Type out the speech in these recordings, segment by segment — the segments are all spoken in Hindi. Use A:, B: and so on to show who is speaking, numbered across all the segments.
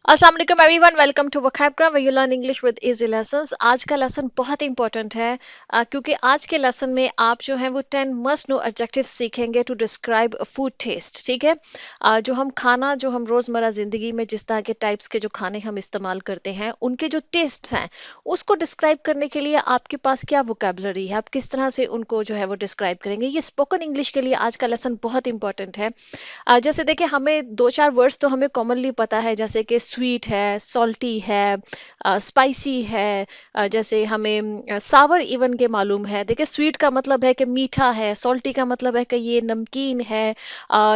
A: अस्सलाम वालेकुम everyone, welcome to vocabulary way you learn English with easy lessons. आज का लेसन बहुत इंपॉर्टेंट है क्योंकि आज के लेसन में आप जो है वो 10 मस्ट नो एडजेक्टिव्स सीखेंगे टू डिस्क्राइब फूड टेस्ट। ठीक है। जो हम खाना जो हम रोज़मर्रा ज़िंदगी में जिस तरह के टाइप्स के जो खाने हम इस्तेमाल करते हैं उनके जो टेस्ट्स हैं उसको डिस्क्राइब करने के लिए आपके पास क्या वोकैबुलरी है, आप किस तरह से उनको जो है वो डिस्क्राइब करेंगे। ये स्पोकन इंग्लिश के लिए आज का लेसन बहुत इंपॉर्टेंट है। जैसे देखिए हमें दो चार वर्ड्स तो हमें कॉमनली पता है, जैसे कि स्वीट है, सॉल्टी है, स्पाइसी है। जैसे हमें सावर इवन के मालूम है। देखिए स्वीट का मतलब है कि मीठा है, सॉल्टी का मतलब है कि ये नमकीन है।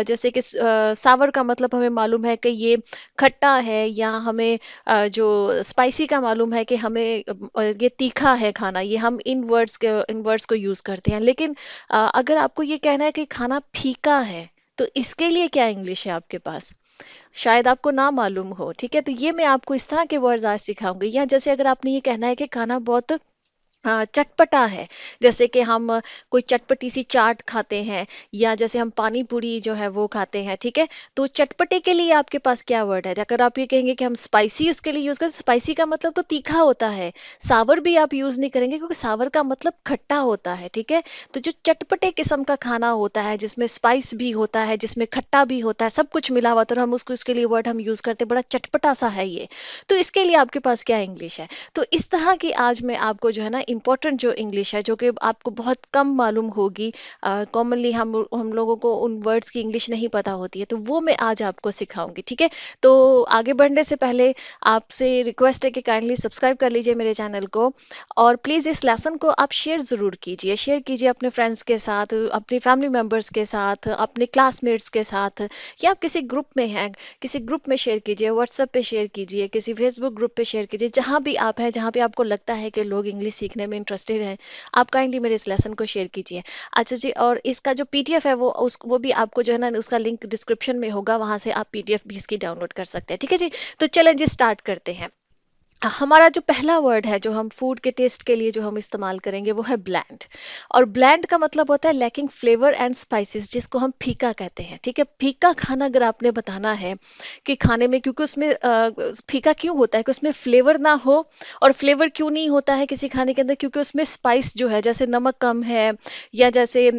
A: जैसे कि सावर का मतलब हमें मालूम है कि ये खट्टा है, या हमें जो स्पाइसी का मालूम है कि हमें ये तीखा है खाना। ये हम इन वर्ड्स को यूज़ करते हैं। लेकिन अगर आपको ये कहना है कि खाना फीका है तो इसके लिए क्या इंग्लिश है आपके पास? शायद आपको ना मालूम हो। ठीक है, तो ये मैं आपको इस तरह के वर्ड्स आज सिखाऊंगी। या जैसे अगर आपने ये कहना है कि खाना बहुत चटपटा है, जैसे कि हम कोई चटपटी सी चाट खाते हैं, या जैसे हम पानी पूरी जो है वो खाते हैं। ठीक है, तो चटपटे के लिए आपके पास क्या वर्ड है? अगर आप ये कहेंगे कि हम स्पाइसी उसके लिए यूज़ करें, स्पाइसी का मतलब तो तीखा होता है। सावर भी आप यूज़ नहीं करेंगे क्योंकि सावर का मतलब खट्टा होता है। ठीक है, तो जो चटपटे किस्म का खाना होता है जिसमें स्पाइस भी होता है, जिसमें खट्टा भी होता है, सब कुछ मिला हुआ, तो हम उसको उसके लिए वर्ड हम यूज़ करते हैं, बड़ा चटपटा सा है ये। तो इसके लिए आपके पास क्या इंग्लिश है? तो इस तरह की आज मैं आपको जो है ना इम्पोर्टेंट जो इंग्लिश है, जो कि आपको बहुत कम मालूम होगी। कॉमनली हम लोगों को उन वर्ड्स की इंग्लिश नहीं पता होती है, तो वो मैं आज आपको सिखाऊंगी। ठीक है, तो आगे बढ़ने से पहले आपसे रिक्वेस्ट है कि काइंडली सब्सक्राइब कर लीजिए मेरे चैनल को, और प्लीज़ इस लेसन को आप शेयर ज़रूर कीजिए। शेयर कीजिए अपने फ्रेंड्स के साथ, अपनी फैमिली मेम्बर्स के साथ, अपने क्लासमेट्स के साथ, या आप किसी ग्रुप में हैं, किसी ग्रुप में शेयर कीजिए, व्हाट्सएप पे शेयर कीजिए, किसी फेसबुक ग्रुप पे शेयर कीजिए। जहाँ भी आप हैं, जहाँ पे आपको लगता है कि लोग इंग्लिश सीखने में इंटरेस्टेड हैं, आप काइंडली मेरे इस लेसन को शेयर कीजिए। अच्छा जी, और इसका जो पीडीएफ है वो भी आपको जो है ना उसका लिंक डिस्क्रिप्शन में होगा, वहाँ से आप पीडीएफ भी इसकी डाउनलोड कर सकते हैं। ठीक है जी, तो चलें जी स्टार्ट करते हैं। हमारा जो पहला वर्ड है जो हम फूड के टेस्ट के लिए जो हम इस्तेमाल करेंगे वो है ब्लैंड। और ब्लैंड का मतलब होता है लैकिंग फ्लेवर एंड स्पाइसेस, जिसको हम फीका कहते हैं। ठीक है, फीका खाना अगर आपने बताना है कि खाने में, क्योंकि उसमें फीका क्यों होता है कि उसमें फ्लेवर ना हो। और फ्लेवर क्यों नहीं होता है किसी खाने के अंदर? क्योंकि उसमें स्पाइस जो है, जैसे नमक कम है, या जैसे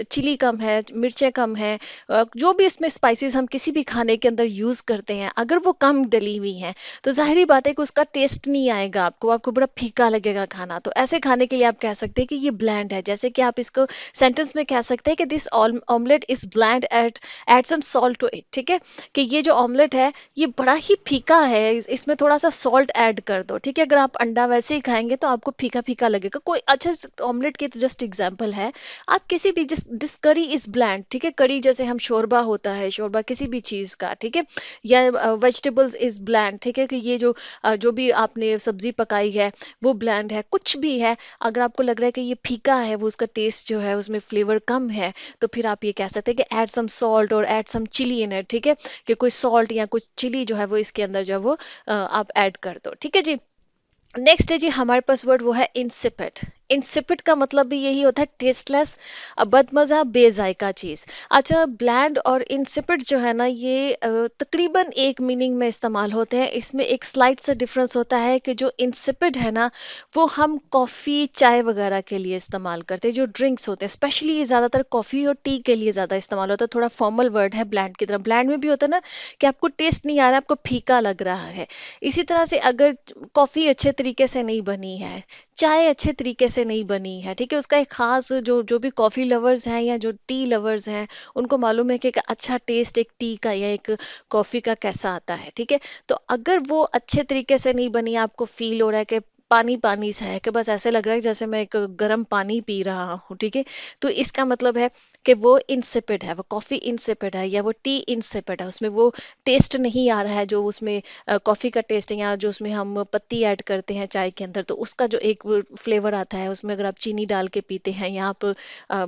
A: चिली कम है, मिर्चें कम है, जो भी इसमें स्पाइसेस हम किसी भी खाने के अंदर यूज़ करते हैं, अगर वो कम डली हुई हैं तो ज़ाहिर-सी बात है कि उसका टेस्ट नहीं आएगा आपको, आपको बड़ा फीका लगेगा खाना। तो ऐसे खाने के लिए आप कह सकते हैं कि ये ब्लैंड है। जैसे कि आप इसको सेंटेंस में कह सकते हैं कि this omelette is bland, add some salt to it. ठीक है, कि ये जो ऑमलेट है ये बड़ा ही फीका है, इसमें थोड़ा-सा सॉल्ट ऐड कर दो। ठीक है, अगर आप अंडा वैसे ही खाएँगे तो आपको फीका-फीका लगेगा। कोई अच्छा ऑमलेट की तो जस्ट एग्जांपल है। आप किसी भी जिस दिस करी इज़ ब्लैंड, ठीक है, करी जैसे हम शोरबा होता है, शोरबा किसी भी चीज़ का। ठीक है, या वेजिटेबल्स इज़ ब्लैंड। ठीक है, कि ये जो भी आपने सब्जी पकाई है वो ब्लैंड है। कुछ भी है, अगर आपको लग रहा है कि ये फीका है, वो उसका टेस्ट जो है उसमें फ्लेवर कम है, तो फिर आप ये कह सकते हैं कि ऐड सम सॉल्ट और add some chilli in it. ठीक है, कि कोई सॉल्ट या कुछ चिली जो है वो इसके अंदर जो है वो आप ऐड कर दो। ठीक है जी। नेक्स्ट है जी हमारे पास वर्ड, वो है इंसिपिड। इंसिपिड का मतलब भी यही होता है टेस्टलेस, बदमज़ा, बेजायका चीज़। अच्छा, ब्लैंड और इंसिपिड जो है ना ये तकरीबन एक मीनिंग में इस्तेमाल होते हैं। इसमें एक स्लाइट सा डिफरेंस होता है कि जो इंसिपिड है ना वो हम कॉफ़ी चाय वगैरह के लिए इस्तेमाल करते हैं, जो ड्रिंक्स होते हैं स्पेशली ये ज़्यादातर कॉफ़ी और टी के लिए ज़्यादा इस्तेमाल होता है। थोड़ा फॉर्मल वर्ड है ब्लैंड की तरह। ब्लैंड में भी होता है ना कि आपको टेस्ट नहीं आ रहा है, आपको फीका लग रहा है। इसी तरह से अगर कॉफ़ी अच्छे तरीके से नहीं बनी है, चाय अच्छे तरीके से नहीं बनी है, ठीक है, उसका एक ख़ास जो जो भी कॉफ़ी लवर्स हैं या जो टी लवर्स हैं उनको मालूम है कि एक अच्छा टेस्ट एक टी का या एक कॉफ़ी का कैसा आता है। ठीक है, तो अगर वो अच्छे तरीके से नहीं बनी, आपको फ़ील हो रहा है कि पानी पानी सा है, कि बस ऐसे लग रहा है जैसे मैं एक गर्म पानी पी रहा हूँ। ठीक है, तो इसका मतलब है कि वो इंसिपिड है, वो कॉफ़ी इंसिपिड है या वो टी इंसिपिड है, उसमें वो टेस्ट नहीं आ रहा है जो उसमें कॉफ़ी का टेस्ट है, या जो उसमें हम पत्ती ऐड करते हैं चाय के अंदर, तो उसका जो एक फ्लेवर आता है उसमें, अगर आप चीनी डाल के पीते हैं या आप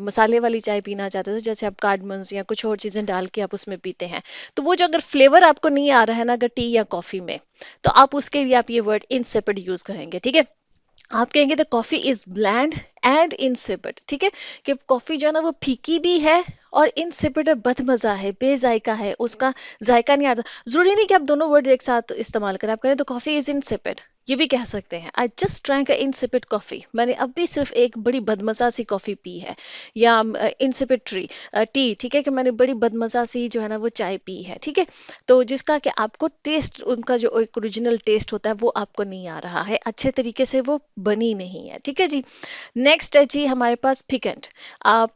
A: मसाले वाली चाय पीना चाहते हैं, तो जैसे आप कार्डमम्स या कुछ और चीज़ें डाल के आप उसमें पीते हैं, तो वो जो अगर फ्लेवर आपको नहीं आ रहा है ना अगर टी या कॉफ़ी में, तो आप उसके लिए आप ये वर्ड इंसिपिड यूज़ करेंगे। ठीक है, आप कहेंगे the coffee is bland and insipid, ठीक है, कि कॉफी जो है ना वो फीकी भी है और इंसिपिड है, बदमजा है, बेजायका है, उसका जायका नहीं आता। जरूरी नहीं कि आप दोनों वर्ड एक साथ इस्तेमाल करें। आप करें तो कॉफी इज इंसिपिड, ये भी कह सकते हैं। I just drank a insipid coffee, मैंने अभी सिर्फ एक बड़ी बदमजा सी कॉफी पी है। या इंसिपिड टी, ठीक है, कि मैंने बड़ी बदमजा सी जो है ना वो चाय पी है, ठीक है। तो जिसका कि आपको टेस्ट, उनका जो एक ओरिजिनल टेस्ट होता है वो आपको नहीं आ रहा है, अच्छे तरीके से वो बनी नहीं है, ठीक है जी। नेक्स्ट है जी हमारे पास पिकेंट।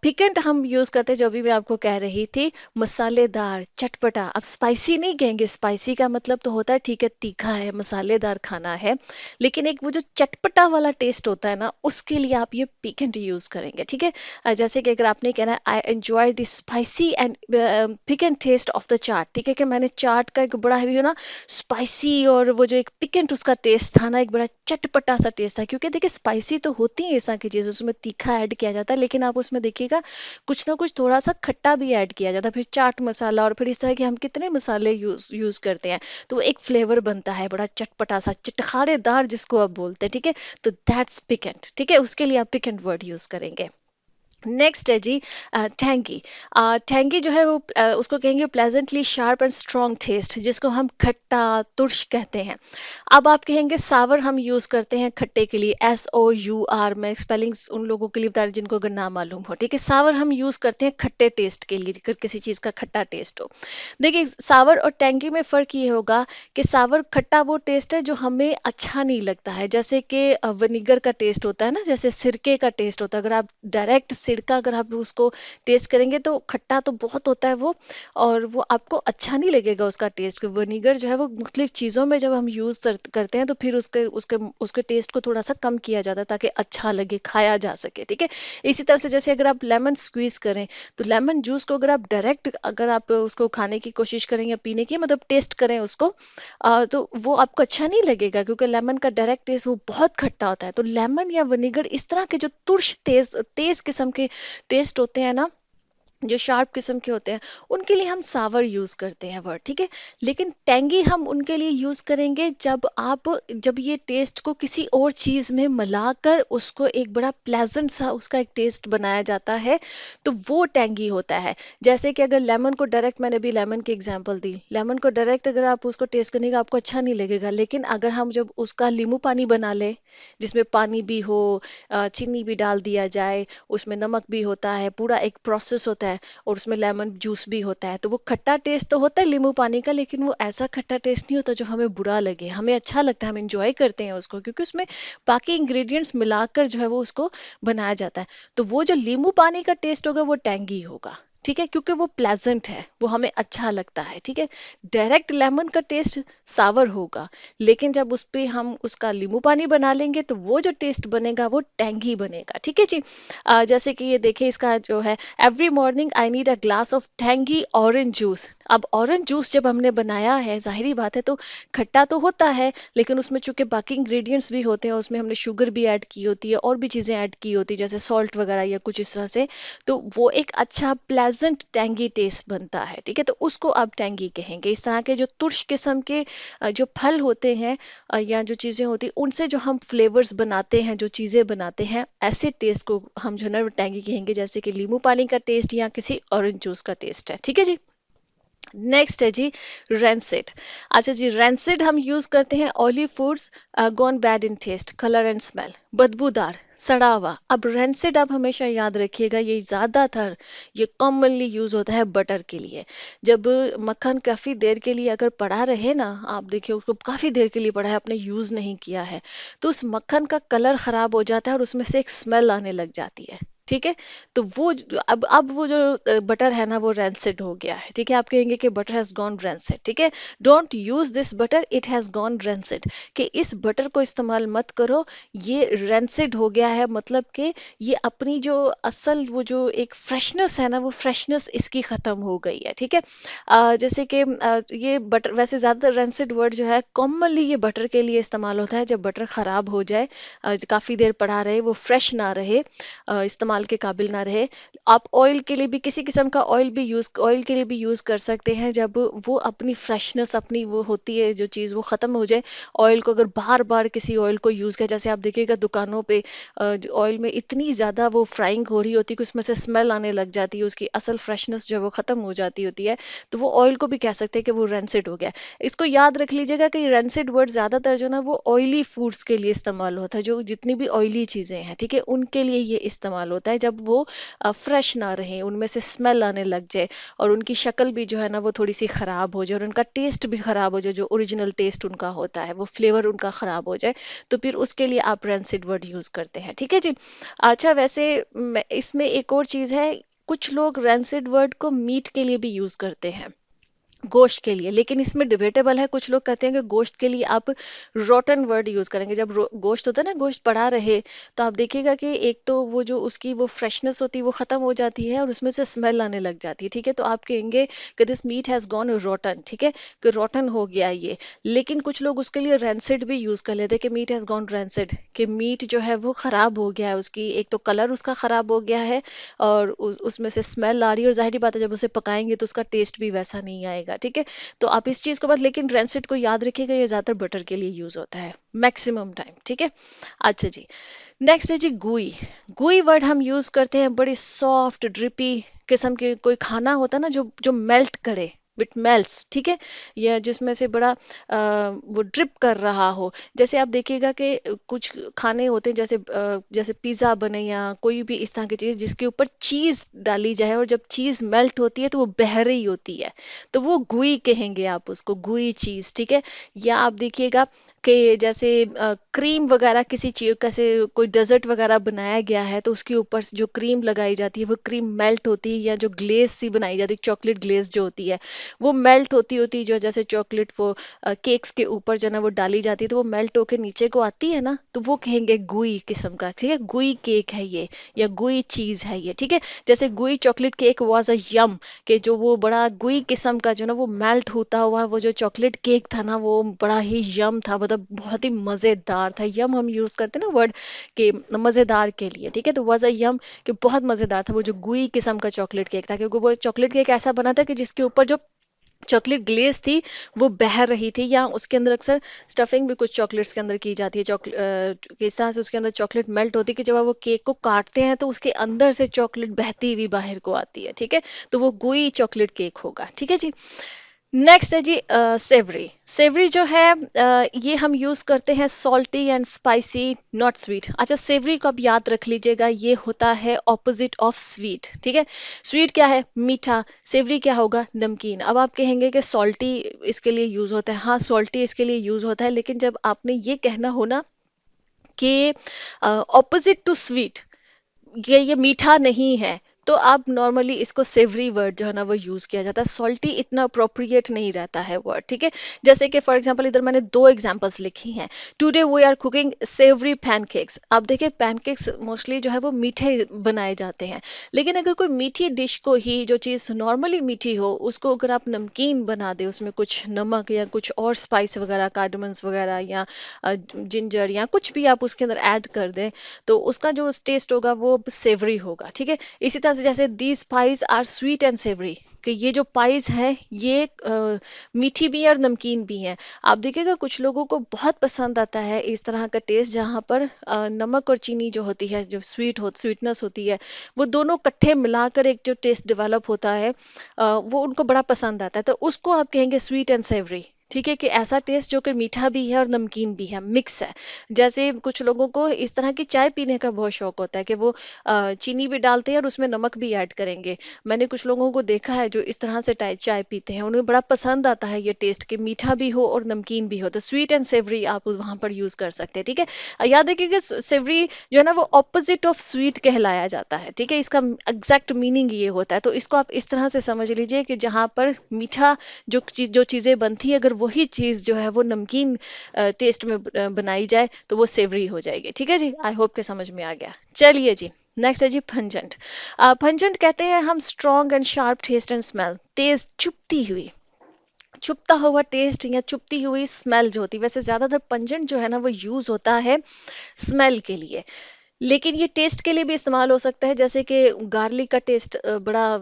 A: पिकेंट हम यूज करते हैं, जो भी मैं आपको कह रही थी, मसालेदार, चटपटा। अब स्पाइसी नहीं कहेंगे, स्पाइसी का मतलब तो होता है ठीक है तीखा है, मसालेदार खाना है, लेकिन एक वो जो चटपटा वाला टेस्ट होता है ना, उसके लिए आप ये पिकेंट यूज करेंगे, ठीक है। जैसे कि अगर आपने कहना है I enjoy the spicy and piquant taste of the chaat, ठीक है, कि मैंने चाट का एक बड़ा है ना स्पाइसी, और वो जो एक पिकेंट उसका टेस्ट था ना, एक बड़ा चटपटा सा टेस्ट था। क्योंकि देखिए स्पाइसी तो होती है इस तरह की चीज़, उसमें तीखा ऐड किया जाता है, लेकिन आप उसमें देखिएगा कुछ ना कुछ थोड़ा सा खट्टा भी ऐड किया जाता है, फिर चाट मसाला, और फिर इस तरह के हम कितने मसाले यूज करते हैं, तो वो एक फ्लेवर बनता है बड़ा चटपटा सा, चटखारेदार जिसको आप बोलते हैं, ठीक है। तो दैट्स पिकेंट, ठीक है, उसके लिए आप पिकेंट वर्ड यूज करेंगे। नेक्स्ट है जी टैंगी। टैंगी जो है वो उसको कहेंगे pleasantly sharp and strong taste, जिसको हम खट्टा तुर्श कहते हैं। अब आप कहेंगे सावर हम यूज करते हैं खट्टे के लिए, SOUR, मैं स्पेलिंग्स उन लोगों के लिए बता रही जिनको अगर ना मालूम हो, ठीक है। सावर हम यूज करते हैं खट्टे टेस्ट के लिए, अगर किसी चीज का खट्टा टेस्ट हो। देखिए सावर और टैंगी में फ़र्क ये होगा कि सावर खट्टा वो टेस्ट है जो हमें अच्छा नहीं लगता है, जैसे कि विनेगर का टेस्ट होता है ना, जैसे सिरके का टेस्ट होता है। अगर आप डायरेक्ट सिरका अगर आप उसको टेस्ट करेंगे तो खट्टा तो बहुत होता है वो, और वो आपको अच्छा नहीं लगेगा उसका टेस्ट। विनेगर जो है वो मुख्तलिफ चीज़ों में जब हम यूज़ करते हैं तो फिर उसके उसके उसके टेस्ट को थोड़ा सा कम किया जाता है ताकि अच्छा लगे, खाया जा सके, ठीक है। इसी तरह से जैसे अगर आप लेमन स्क्वीज करें, तो लेमन जूस को अगर आप डायरेक्ट अगर आप उसको खाने की कोशिश करें या पीने की मतलब टेस्ट करें उसको, तो वो आपको अच्छा नहीं लगेगा, क्योंकि लेमन का डायरेक्ट टेस्ट वो बहुत खट्टा होता है। तो लेमन या विनेगर इस तरह के जो तुर्श तेज तेज किस्म के टेस्ट होते हैं ना, जो शार्प किस्म के होते हैं, उनके लिए हम सावर यूज करते हैं वर्ड, ठीक है। लेकिन टेंगी हम उनके लिए यूज करेंगे जब ये टेस्ट को किसी और चीज में मिलाकर उसको एक बड़ा प्लेजेंट सा उसका एक टेस्ट बनाया जाता है, तो वो टेंगी होता है। जैसे कि अगर लेमन को डायरेक्ट, मैंने भी लेमन की एग्जांपल दी, लेमन को डायरेक्ट अगर आप उसको टेस्ट करने का आपको अच्छा नहीं लगेगा, लेकिन अगर हम जब उसका नींबू पानी बना लें, जिसमें पानी भी हो, चीनी भी डाल दिया जाए, उसमें नमक भी होता है, पूरा एक प्रोसेस होता है, और उसमें लेमन जूस भी होता है, तो वो खट्टा टेस्ट तो होता है नींबू पानी का, लेकिन वो ऐसा खट्टा टेस्ट नहीं होता जो हमें बुरा लगे, हमें अच्छा लगता है, हम इंजॉय करते हैं उसको, क्योंकि उसमें बाकी इंग्रेडिएंट्स मिलाकर जो है वो उसको बनाया जाता है। तो वो जो नींबू पानी का टेस्ट होगा वो टैंगी होगा, ठीक है, क्योंकि वो प्लेजेंट है, वो हमें अच्छा लगता है, ठीक है। डायरेक्ट लेमन का टेस्ट सावर होगा, लेकिन जब उस पे हम उसका नींबू पानी बना लेंगे तो वो जो टेस्ट बनेगा वो टैंगी बनेगा, ठीक है जी। जैसे कि ये देखिए इसका जो है, every morning I need a glass of tangy orange juice. अब ऑरेंज जूस जब हमने बनाया है, जाहिर बात है, तो खट्टा तो होता है, लेकिन उसमें चूंकि बाकी इंग्रेडिएंट्स भी होते हैं, उसमें हमने शुगर भी ऐड की होती है और भी चीज़ें ऐड की होती है, जैसे सॉल्ट वगैरह या कुछ इस तरह से, तो वो एक अच्छा प्लेजेंट टैंगी टेस्ट बनता है, ठीक है। तो उसको आप टैंगी कहेंगे। इस तरह के जो तुर्श किस्म के जो फल होते हैं या जो चीज़ें होती हैं, उनसे जो हम फ्लेवर्स बनाते हैं, जो चीज़ें बनाते हैं, ऐसे टेस्ट को हम जो है ना टैंगी कहेंगे, जैसे कि नींबू पानी का टेस्ट या किसी ऑरेंज जूस का टेस्ट है, ठीक है जी। नेक्स्ट है जी रेंसिड। अच्छा जी, रेंसिड हम यूज करते हैं oily foods gone bad in taste, colour and smell, बदबूदार, सड़ा हुआ। अब रेंसिड आप हमेशा याद रखिएगा, ये ज्यादातर ये कॉमनली यूज होता है बटर के लिए। जब मक्खन काफी देर के लिए अगर पड़ा रहे ना, आप देखिए उसको काफी देर के लिए पड़ा है, आपने यूज नहीं किया है, तो उस मक्खन का कलर खराब हो जाता है और उसमें से एक स्मेल आने लग जाती है, ठीक है। तो वो अब वो जो बटर है ना वो रैंसिड हो गया है, ठीक है। आप कहेंगे कि बटर हैज गॉन रैंसिड, ठीक है। Don't use this butter, it has gone rancid, कि इस बटर को इस्तेमाल मत करो, ये रैंसिड हो गया है, मतलब कि ये अपनी जो असल वो जो एक फ्रेशनेस है ना, वो फ्रेशनेस इसकी खत्म हो गई है, ठीक है। जैसे कि ये बटर, वैसे ज्यादातर रैंसिड वर्ड जो है कॉमनली ये बटर के लिए इस्तेमाल होता है, जब बटर खराब हो जाए, काफी देर पड़ा रहे, वो फ्रेश ना रहे, इस्तेमाल इस्तेमाल के काबिल ना रहे। आप ऑयल के लिए भी, किसी किस्म का ऑयल के लिए भी यूज़ कर सकते हैं जब वो अपनी फ्रेशनेस, अपनी वो होती है जो चीज़, वो ख़त्म हो जाए। ऑयल को अगर बार बार किसी ऑयल को यूज़ किया, जैसे आप देखिएगा दुकानों पे ऑयल में इतनी ज़्यादा वो फ्राइंग हो रही होती है कि उसमें से स्मेल आने लग जाती है, उसकी असल फ्रेशनेस जो है वो ख़त्म हो जाती होती है, तो वो ऑयल को भी कह सकते हैं कि वो रेंसिड हो गया। इसको याद रख लीजिएगा कि रेंसिड वर्ड ज़्यादातर जो ना वो ऑयली फूड्स के लिए इस्तेमाल होता है, जो जितनी भी ऑयली चीज़ें हैं, ठीक है, उनके लिए ये इस्तेमाल होता है जब वो फ्रेश ना रहे, उनमें से स्मेल आने लग जाए और उनकी शक्ल भी जो है ना वो थोड़ी सी ख़राब हो जाए और उनका टेस्ट भी ख़राब हो जाए, जो ओरिजिनल टेस्ट उनका होता है वो फ्लेवर उनका ख़राब हो जाए, तो फिर उसके लिए आप रेंसिड वर्ड यूज़ करते हैं, ठीक है जी। अच्छा, वैसे इसमें एक और चीज़ है, कुछ लोग रेंसिड वर्ड को मीट के लिए भी यूज़ करते हैं, गोश्त के लिए, लेकिन इसमें डिबेटेबल है। कुछ लोग कहते हैं कि गोश्त के लिए आप रोटन वर्ड यूज करेंगे। जब गोश्त होता है ना, गोश्त पड़ा रहे, तो आप देखिएगा कि एक तो वो जो उसकी वो फ्रेशनेस होती है वो खत्म हो जाती है और उसमें से स्मेल आने लग जाती है, ठीक है, तो आप कहेंगे कि this meat has gone rotten, ठीक है, कि रोटन हो गया ये। लेकिन कुछ लोग उसके लिए रेंसिड भी यूज कर लेते हैं कि मीट हैज गॉन रेंसिड, कि मीट जो है वो खराब हो गया है, उसकी एक तो कलर उसका खराब हो गया है और उसमें से स्मेल आ रही है, और जाहिर बात है जब उसे पकाएंगे तो उसका टेस्ट भी वैसा नहीं आएगा, ठीक है। तो आप इस चीज को बात, लेकिन रेंसिड को याद रखिएगा, ये ज्यादातर बटर के लिए यूज होता है मैक्सिमम टाइम, ठीक है। अच्छा जी, नेक्स्ट है जी गुई। गुई वर्ड हम यूज करते हैं बड़ी सॉफ्ट ड्रिपी किस्म के, कोई खाना होता है ना जो जो मेल्ट करे, विट मेल्ट्स, ठीक है, या जिसमें से बड़ा वो ड्रिप कर रहा हो। जैसे आप देखिएगा कि कुछ खाने होते हैं, जैसे जैसे पिज़्ज़ा बने या कोई भी इस तरह की चीज़ जिसके ऊपर चीज़ डाली जाए और जब चीज़ मेल्ट होती है तो वो बह रही होती है, तो वो गुई कहेंगे आप उसको, गुई चीज़, ठीक है। या आप देखिएगा कि जैसे क्रीम वगैरह किसी चीज, कैसे कोई डेजर्ट वगैरह बनाया गया है तो उसके ऊपर से जो क्रीम लगाई जाती है वो क्रीम मेल्ट होती है, या जो ग्लेज सी बनाई जाती है, चॉकलेट ग्लेज जो होती है वो मेल्ट होती होती जो, जैसे चॉकलेट वो केक्स के ऊपर जो ना वो डाली जाती है तो वो मेल्ट होके नीचे को आती है ना, तो वो कहेंगे गुई किस्म का, ठीक है, गुई केक है ये या गुई चीज है ये, ठीक है। जैसे गुई चॉकलेट केक वाज अ यम, कि जो वो बड़ा गुई किस्म का जो ना वो मेल्ट होता हुआ वो जो चॉकलेट केक था ना वो बड़ा ही यम था, मतलब बहुत ही मजेदार था। यम हम यूज करते हैं ना वर्ड के मजेदार के लिए, ठीक है, तो वाज अ यम कि बहुत मजेदार था वो जो गुई किस्म का चॉकलेट केक था, क्योंकि वो चॉकलेट केक ऐसा बना था कि जिसके ऊपर जो चॉकलेट ग्लेज थी वो बह रही थी, या उसके अंदर अक्सर स्टफिंग भी कुछ चॉकलेट्स के अंदर की जाती है, चॉकलेट किस तरह से उसके अंदर चॉकलेट मेल्ट होती है कि जब आप वो केक को काटते हैं तो उसके अंदर से चॉकलेट बहती हुई बाहर को आती है, ठीक है, तो वो गुई चॉकलेट केक होगा, ठीक है जी। नेक्स्ट है जी सेवरी। सेवरी जो है ये हम यूज करते हैं salty and spicy, not sweet. अच्छा, सेवरी को आप याद रख लीजिएगा, ये होता है ऑपोजिट ऑफ स्वीट, ठीक है। स्वीट क्या है, मीठा, सेवरी क्या होगा, नमकीन। अब आप कहेंगे कि सॉल्टी इसके लिए यूज होता है, हाँ सॉल्टी इसके लिए यूज होता है, लेकिन जब आपने ये कहना हो ना कि ऑपोजिट टू स्वीट, ये मीठा नहीं है, तो आप नॉर्मली इसको सेवरी वर्ड जो है ना वो यूज किया जाता है, सॉल्टी इतना अप्रोप्रिएट नहीं रहता है वर्ड, ठीक है। जैसे कि फॉर एग्जांपल इधर मैंने दो एग्जांपल्स लिखी हैं, today we are cooking savoury pancakes. आप देखिए पैनकेक्स मोस्टली जो है वो मीठे बनाए जाते हैं, लेकिन अगर कोई मीठी डिश को ही, जो चीज़ नॉर्मली मीठी हो, उसको अगर आप नमकीन बना दे, उसमें कुछ नमक या कुछ और स्पाइस वगैरह, कार्डमन्स वगैरह या जिंजर या कुछ भी आप उसके अंदर ऐड कर दें, तो उसका जो टेस्ट होगा वो सेवरी होगा, ठीक है। इसी तरह से जैसे these pies are sweet and savoury, कि ये जो पाइज है ये मीठी भी है और नमकीन भी है। आप देखिएगा कुछ लोगों को बहुत पसंद आता है इस तरह का टेस्ट, जहाँ पर नमक और चीनी जो होती है, जो स्वीटनेस होती है, वो दोनों इकट्ठे मिलाकर एक जो टेस्ट डेवलप होता है वो उनको बड़ा पसंद आता है, तो उसको आप कहेंगे स्वीट एंड सेवरी, ठीक है, कि ऐसा टेस्ट जो कि मीठा भी है और नमकीन भी है, मिक्स है। जैसे कुछ लोगों को इस तरह की चाय पीने का बहुत शौक होता है कि वो चीनी भी डालते हैं और उसमें नमक भी ऐड करेंगे। मैंने कुछ लोगों को देखा है जो इस तरह से चाय पीते हैं, उन्हें बड़ा पसंद आता है ये टेस्ट कि मीठा भी हो और नमकीन भी हो, तो स्वीट एंड सेवरी आप वहां पर यूज कर सकते हैं, ठीक है। याद रखिएगा सेवरी जो है ना वो ऑपोजिट ऑफ स्वीट कहलाया जाता है, ठीक है, इसका एग्जैक्ट मीनिंग ये होता है, तो इसको आप इस तरह से समझ लीजिए कि जहाँ पर मीठा जो चीज़ें बनती है, अगर वही चीज़ जो है वो नमकीन टेस्ट में बनाई जाए तो वो सेवरी हो जाएगी, ठीक है जी। आई होप के समझ में आ गया। चलिए जी, नेक्स्ट है जी फंजेंट। फंजेंट कहते हैं हम strong and sharp taste and smell, तेज चुभती हुई, चुभता हुआ टेस्ट या चुभती हुई स्मेल जो होती है। वैसे ज्यादातर पंजेंट जो है ना वो यूज होता है स्मेल के लिए। लेकिन ये टेस्ट के लिए भी इस्तेमाल हो सकता है, जैसे कि गार्लिक का टेस्ट बड़ा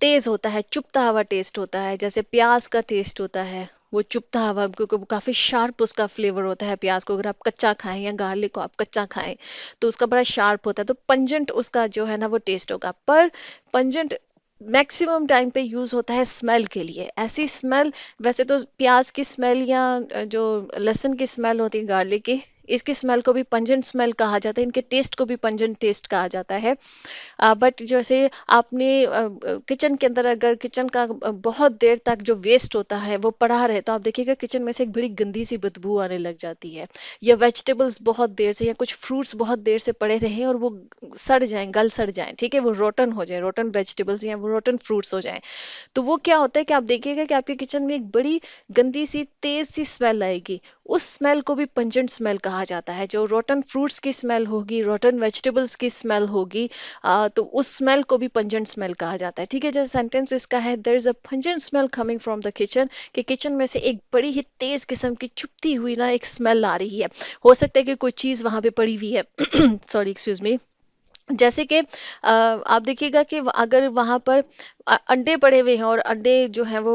A: तेज होता है, चुभता हुआ टेस्ट होता है। जैसे प्याज का टेस्ट होता है, वो चुभता हुआ, क्योंकि वो काफी शार्प उसका फ्लेवर होता है। प्याज को अगर आप कच्चा खाएं या गार्लिक को आप कच्चा खाएं तो उसका बड़ा शार्प होता है, तो पंजेंट उसका जो है ना वो टेस्ट होगा। पर पंजेंट मैक्सिमम टाइम पे यूज होता है स्मेल के लिए। ऐसी स्मेल, वैसे तो प्याज की स्मेल या जो लहसुन की स्मेल होती है, गार्लिक की, इसकी स्मेल को भी पंजेंट स्मेल कहा जाता है, इनके टेस्ट को भी पंजेंट टेस्ट कहा जाता है। बट जैसे आपने किचन के अंदर, अगर किचन का बहुत देर तक जो वेस्ट होता है वो पड़ा रहे, तो आप देखिएगा किचन में से एक बड़ी गंदी सी बदबू आने लग जाती है। या वेजिटेबल्स बहुत देर से, या कुछ फ्रूट्स बहुत देर से पड़े रहे और वो सड़ जाएं, गल सड़ जाएं, ठीक है, वो रोटन हो जाए, रोटन वेजिटेबल्स या वो रोटन फ्रूट्स हो जाएं, तो वो क्या होता है कि आप देखिएगा कि आपके किचन में एक बड़ी गंदी सी तेज सी स्मेल आएगी। उस स्मेल को भी पंजेंट स्मेल कहा जाता है। जो रोटन फ्रूट्स की स्मेल होगी, रोटन वेजिटेबल्स की स्मेल होगी, तो उस स्मेल को भी पंजेंट स्मेल कहा जाता है। ठीक है, जैसे सेंटेंस इसका है, there is a pungent smell coming from the kitchen, कि किचन में से एक बड़ी ही तेज किस्म की चुभती हुई ना एक स्मेल आ रही है। हो सकता है कि कोई चीज वहां पे पड़ी हुई है सॉरी, एक्सक्यूज मी। जैसे कि आप देखिएगा कि अगर वहां पर अंडे पड़े हुए हैं, और अंडे जो हैं वो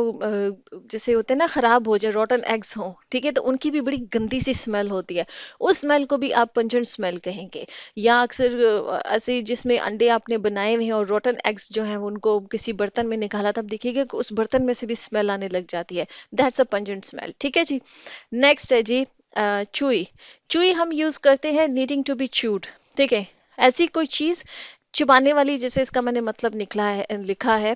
A: जैसे होते हैं ना, खराब हो जाए, रॉटन एग्स हों, ठीक है, तो उनकी भी बड़ी गंदी सी स्मेल होती है। उस स्मेल को भी आप पंजेंट स्मेल कहेंगे। या अक्सर ऐसे जिसमें अंडे आपने बनाए हुए हैं और रॉटन एग्स जो हैं उनको किसी बर्तन में निकाला, तब देखिएगा कि उस बर्तन में से भी स्मेल आने लग जाती है। That's a pungent smell. ठीक है जी। नेक्स्ट है जी चुई। चुई हम यूज करते हैं नीडिंग टू बी च्यूड। ठीक है, ऐसी कोई चीज चुबाने वाली, जैसे इसका मैंने मतलब निकला है, लिखा है,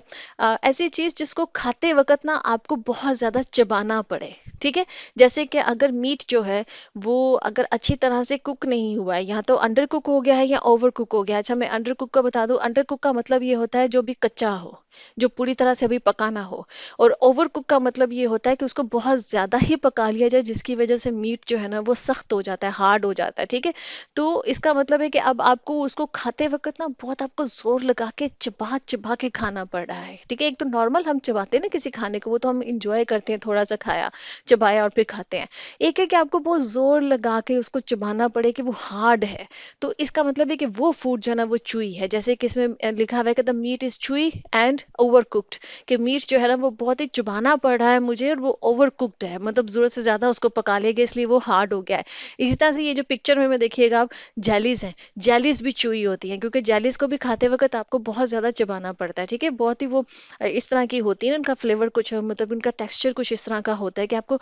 A: ऐसी चीज जिसको खाते वक्त ना आपको बहुत ज्यादा चबाना पड़े। ठीक है, जैसे कि अगर मीट जो है वो अगर अच्छी तरह से कुक नहीं हुआ है, या तो अंडर कुक हो गया है या ओवर कुक हो गया है। अच्छा, मैं अंडर कुक का बता दूं, अंडर कुक का मतलब ये होता है जो भी कच्चा हो, जो पूरी तरह से अभी पकाना हो। और ओवर कुक का मतलब ये होता है कि उसको बहुत ज्यादा ही पका लिया जाए, जिसकी वजह से मीट जो है ना वो सख्त हो जाता है, हार्ड हो जाता है। ठीक है, तो इसका मतलब है कि अब आपको उसको खाते वक्त ना बहुत आपको जोर लगा के चबा चबा के खाना पड़ रहा है। ठीक है, एक तो नॉर्मल हम चबाते हैं ना किसी खाने को, वो तो हम इंजॉय करते हैं, थोड़ा सा खाया, चबाया और फिर खाते हैं। एक है कि आपको बहुत जोर लगा के उसको चबाना पड़े कि वो हार्ड है। तो इसका मतलब है कि वो फूड जो है ना वो चुई है। जैसे कि इसमें लिखा हुआ है कि the meat is chewy and overcooked, कि मीट जो है ना वो बहुत ही चबाना पड़ रहा है मुझे, और वो ओवर कुक्ड है, मतलब जरूरत से ज्यादा उसको पका लिया गया, इसलिए वो हार्ड हो गया है। इसी तरह से ये जो पिक्चर में देखिएगा आप, जेलीज हैं, जेलीज भी चुई होती हैं, क्योंकि जेलीज को भी खाते वक्त आपको बहुत ज्यादा चबाना पड़ता है। ठीक है, बहुत ही वो इस तरह की होती है ना, उनका फ्लेवर कुछ, मतलब उनका टेक्सचर कुछ इस तरह का होता है कि आपको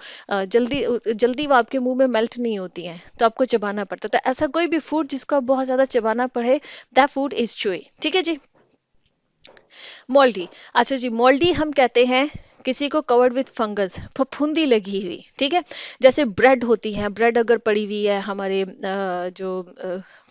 A: जल्दी जल्दी वो आपके मुंह में मेल्ट नहीं होती हैं, तो आपको चबाना पड़ता है। तो ऐसा कोई भी फूड जिसको आप बहुत ज्यादा चबाना पड़े, दैट फूड इज चुई। ठीक है जी। मोल्डी। अच्छा जी, मोल्डी हम कहते हैं किसी को कवर्ड विथ फंगस, फफूंदी लगी हुई। ठीक है, जैसे ब्रेड होती है, ब्रेड अगर पड़ी हुई है हमारे जो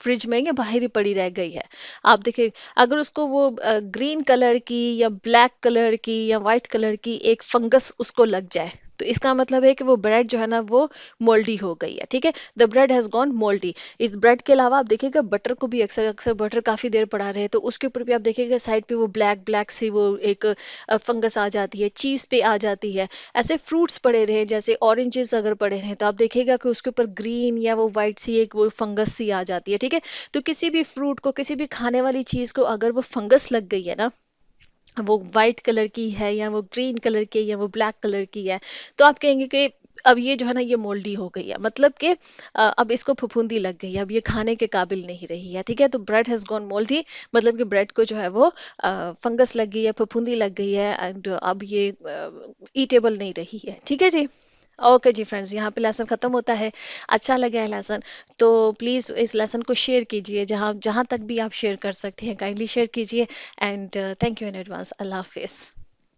A: फ्रिज में या बाहर ही पड़ी रह गई है, आप देखिए, अगर उसको वो ग्रीन कलर की या ब्लैक कलर की या वाइट कलर की एक फंगस उसको लग जाए, तो इसका मतलब है कि वो ब्रेड जो है ना वो मोल्डी हो गई है। ठीक है, द ब्रेड हैज गॉन मोल्डी। इस ब्रेड के अलावा आप देखिएगा बटर को भी, अक्सर अक्सर बटर काफी देर पड़ा रहे तो उसके ऊपर भी आप देखिएगा साइड पे वो ब्लैक ब्लैक सी वो एक फंगस आ जाती है, चीज पे आ जाती है। ऐसे फ्रूट्स पड़े रहे, जैसे ऑरेंजेस अगर पड़े रहे, तो आप देखिएगा कि उसके ऊपर ग्रीन या वो वाइट सी एक वो फंगस सी आ जाती है। ठीक है, तो किसी भी फ्रूट को, किसी भी खाने वाली चीज को अगर वो फंगस लग गई है ना, वो वाइट कलर की है या वो ग्रीन कलर की है या वो ब्लैक कलर की है, तो आप कहेंगे कि अब ये जो है ना ये मोल्डी हो गई है, मतलब कि अब इसको फफूंदी लग गई है, अब ये खाने के काबिल नहीं रही है। ठीक है, तो ब्रेड हैज गॉन मोल्डी, मतलब कि ब्रेड को जो है वो फंगस लग गई है, फफूंदी लग गई है, एंड अब ये ईटेबल नहीं रही है। ठीक है जी। ओके जी फ्रेंड्स, यहाँ पे लेसन खत्म होता है। अच्छा लगा है लेसन, तो प्लीज़ इस लेसन को शेयर कीजिए, जहाँ जहाँ तक भी आप शेयर कर सकते हैं, काइंडली शेयर कीजिए। And thank you in advance. अल्लाह हाफिज़।